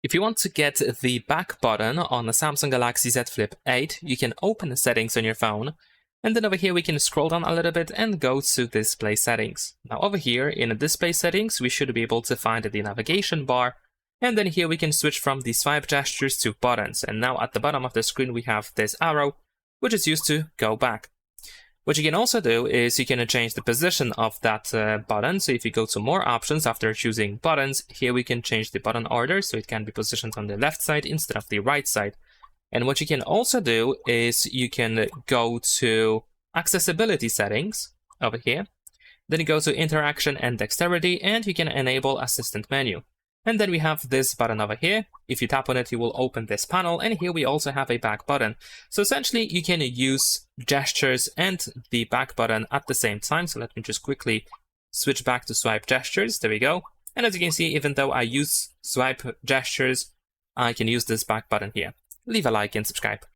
If you want to get the back button on the Samsung Galaxy Z Flip 8, you can open the settings on your phone, and then over here we can scroll down a little bit and go to display settings. Now over here in the display settings, we should be able to find the navigation bar, and then here we can switch from the swipe gestures to buttons. And now at the bottom of the screen we have this arrow, which is used to go back. What you can also do is you can change the position of that button. So if you go to more options after choosing buttons, here we can change the button order so it can be positioned on the left side instead of the right side. And what you can also do is you can go to accessibility settings over here. Then you go to interaction and dexterity, and you can enable assistant menu. And then we have this button over here. If you tap on it, you will open this panel, and here we also have a back button. So essentially, you can use gestures and the back button at the same time. So let me just quickly switch back to swipe gestures. There we go. And as you can see, even though I use swipe gestures, I can use this back button here. Leave a like and subscribe.